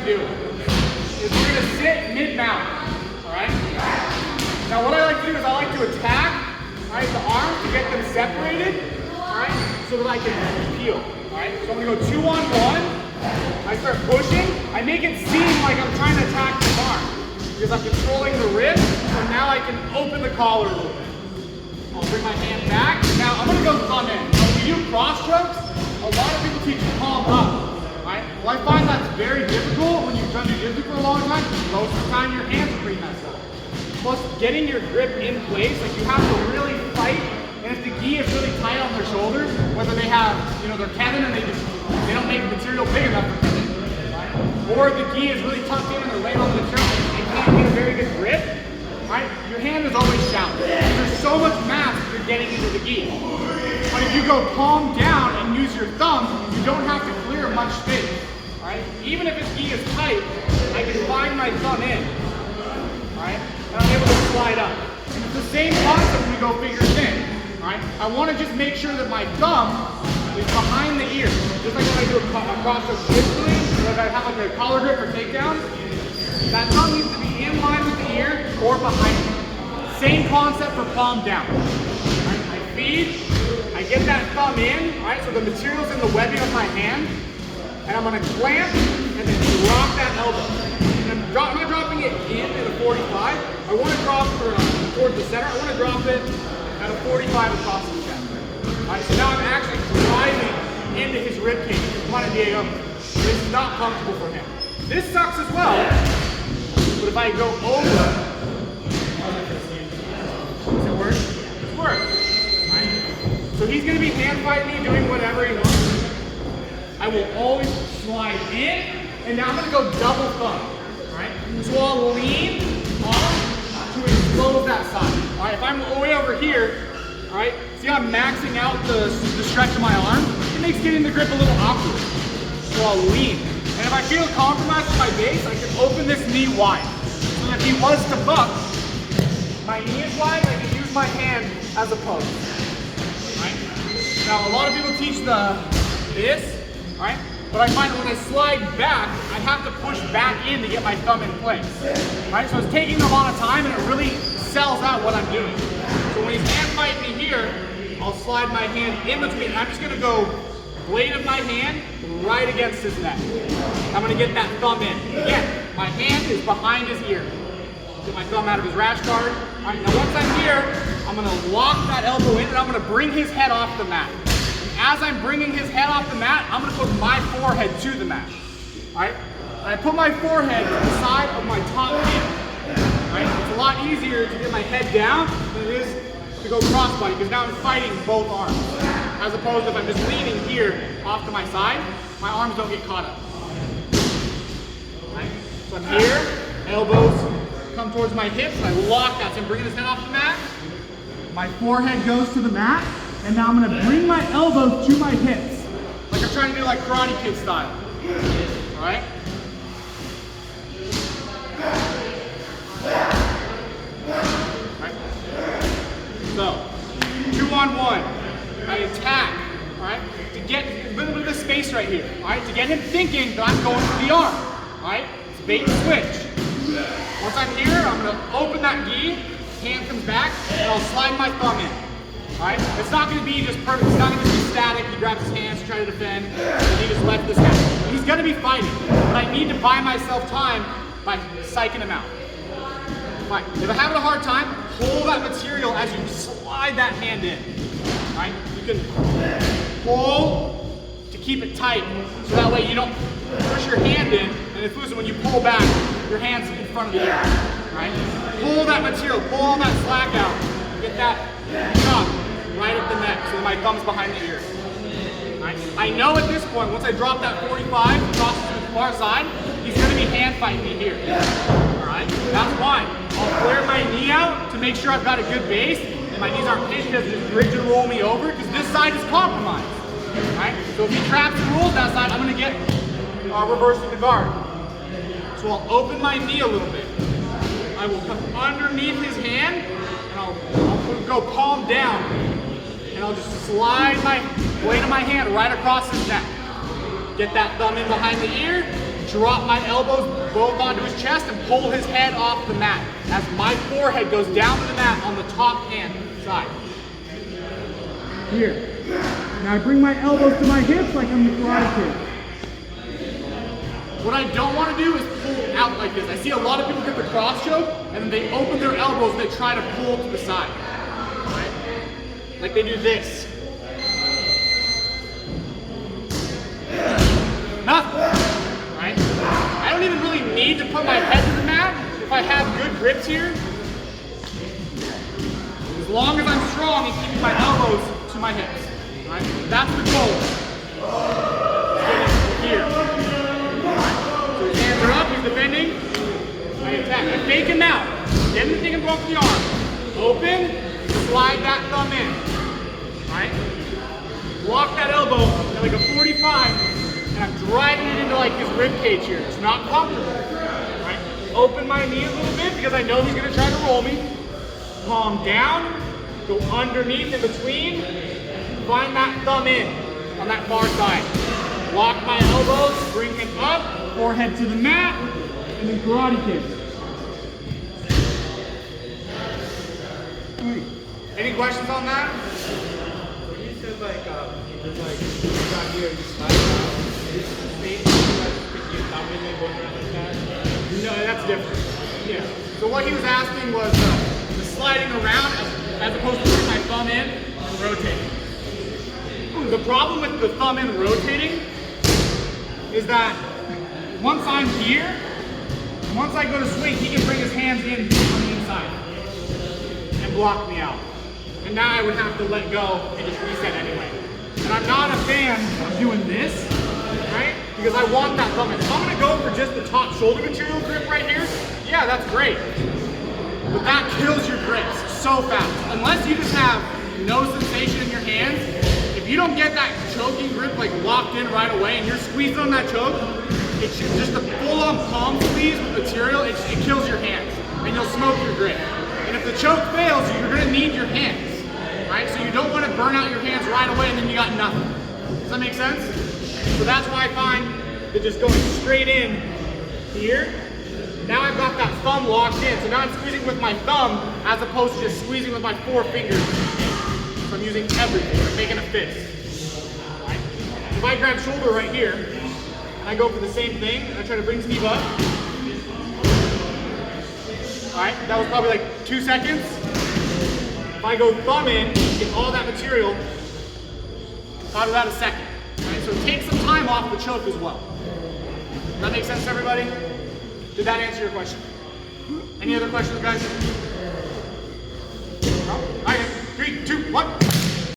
do is we're gonna sit mid-mount, all right? Now what I like to do is I like to attack, all right, the arms to get them separated, all right, so that I can peel, all right? So I'm gonna go 2-on-1. I start pushing. I make it seem like I'm trying to attack the arm because I'm controlling the wrist, so now I can open the collar a little bit. I'll bring my hand back. Now I'm gonna go thumb in. When you do cross strokes, a lot of people teach palm up. Right? Well, I find that's very difficult when you've done jiu-jitsu for a long time. Most of the time your hands are pretty messed up. Plus, getting your grip in place, like you have to really fight. And if the gi is really tight on their shoulders, whether they have, you know, they're Kevin and they don't make the material big enough for Kevin, right? Or the gi is really tucked in and they're laying on the material and they can't get a very good grip, right? Your hand is always shallow. There's so much mass you're getting into the gi. But if you go palm down and use your thumb, you don't have to clear much space, right? Even if his gi is tight, I can find my thumb in, right? And I'm able to slide up. And it's the same concept when we go fingers in, right? I want to just make sure that my thumb is behind the ear. Just like when I do a cross-stroke shift, or if I have like a collar grip or takedown, that thumb needs to be in line with the ear or behind it. Same concept for palm down. Right? I feed. I get that thumb in, right, so the material's in the webbing of my hand, and I'm gonna clamp and then drop that elbow. And I'm not dropping it in at a 45. I wanna drop towards the center. I wanna drop it at a 45 across the chest. All right, so now I'm actually driving into his rib cage. Come on, Diego. This is not comfortable for him. This sucks as well, but if I go over, does it work? It works. So he's going to be hand fighting me, doing whatever he wants. I will always slide in, and now I'm going to go double thumb. Right? So I'll lean off to expose that side. All right? If I'm way over here, all right, see how I'm maxing out the stretch of my arm? It makes getting the grip a little awkward. So I'll lean. And if I feel compromised with my base, I can open this knee wide. So if he was to buck, my knee is wide, I can use my hand as a post. Right? Now a lot of people teach this, right? But I find that when I slide back, I have to push back in to get my thumb in place. Right? So it's taking a lot of time and it really sells out what I'm doing. So when he's hand fighting me here, I'll slide my hand in between. I'm just gonna go blade of my hand right against his neck. I'm gonna get that thumb in. Again, my hand is behind his ear. Get my thumb out of his rash guard. All right, now once I'm here, I'm gonna lock that elbow in and I'm gonna bring his head off the mat. And as I'm bringing his head off the mat, I'm gonna put my forehead to the mat. All right? And I put my forehead to the side of my top hand. All right? It's a lot easier to get my head down than it is to go crossbody because now I'm fighting both arms. As opposed to if I'm just leaning here off to my side, my arms don't get caught up. All right? So I'm here, elbows come towards my hips, and I lock that. So I'm bringing his head off the mat. My forehead goes to the mat, and now I'm gonna bring my elbows to my hips. Like I'm trying to do like Karate Kid style. All right? All right? So, 2-on-1. I attack, all right? To get a little bit of the space right here, all right? To get him thinking that I'm going for the arm, all right? It's bait and switch. Once I'm here, I'm gonna open that gi, hand comes back, and I'll slide my thumb in. Alright? It's not gonna be just perfect, it's not gonna be static, he grabs his hands to try to defend, and he just lets this happen. He's gonna be fighting, but I need to buy myself time by psyching him out. Fine. If I'm having a hard time, pull that material as you slide that hand in. Alright? You can pull to keep it tight, so that way you don't push your hand in, and if when you pull back, your hand's in front of the ear. Right? Pull that material, pull all that slack out, get that chop right up the neck so that my thumb's behind the ear. Right? I know at this point, once I drop that 45 across to the far side, he's going to be hand fighting me here. Alright? That's why. I'll flare my knee out to make sure I've got a good base and my knees aren't pinched as just rig to roll me over because this side is compromised. Right? So if he traps and rolls that side, I'm going to get reversing the guard. So I'll open my knee a little bit. I will come underneath his hand and I'll go palm down and I'll just slide my blade of my hand right across his neck. Get that thumb in behind the ear, drop my elbows both onto his chest and pull his head off the mat as my forehead goes down to the mat on the top hand side. Here. Now I bring my elbows to my hips like I'm the Karate Kid. What I don't want to do is pull out like this. I see a lot of people get the cross choke and then they open their elbows and they try to pull to the side. Right? Like they do this. Nothing. Right? I don't even really need to put my head to the mat if I have good grips here. As long as I'm strong and keeping my elbows to my hips. Right? That's the goal. Here. So his hands are up, he's defending. I attack. I fake him out. Get him to think and block the arm. Open, slide that thumb in. Right? Block that elbow at like a 45, and I'm driving it into like his rib cage here. It's not comfortable. Right? Open my knee a little bit because I know he's gonna try to roll me. Palm down, go underneath in between. Find that thumb in on that far side. Lock my elbows, bring him up, forehead to the mat, and then Karate Kid. Any questions on that? When you said like, you got here, you slide out, is this the same thing you thumb in and go around like that? No, that's different. Yeah. So what he was asking was the sliding around as opposed to putting my thumb in and rotating. The problem with the thumb in rotating is that once I'm here, once I go to swing, he can bring his hands in on the inside and block me out. And now I would have to let go and just reset anyway. And I'm not a fan of doing this, right? Because I want that thumb in. If I'm gonna go for just the top shoulder material grip right here, yeah, that's great. But that kills your grips so fast. Unless you just have no sensation in your hands, if you don't get that choking grip like locked in right away and you're squeezing on that choke, it's just a full-on palm squeeze with material, it kills your hands and you'll smoke your grip. And if the choke fails, you're gonna need your hands, right? So you don't wanna burn out your hands right away and then you got nothing. Does that make sense? So that's why I find that just going straight in here, now I've got that thumb locked in. So now I'm squeezing with my thumb as opposed to just squeezing with my 4 fingers. So I'm using everything, I'm making a fist. Right? If I grab shoulder right here, and I go for the same thing, and I try to bring Steve up. Alright, that was probably like 2 seconds. If I go thumb in, get all that material, out of that a second. Right? So it takes some time off the choke as well. Does that make sense to everybody? Did that answer your question? Any other questions, guys? No? Alright, 3, 2, 1.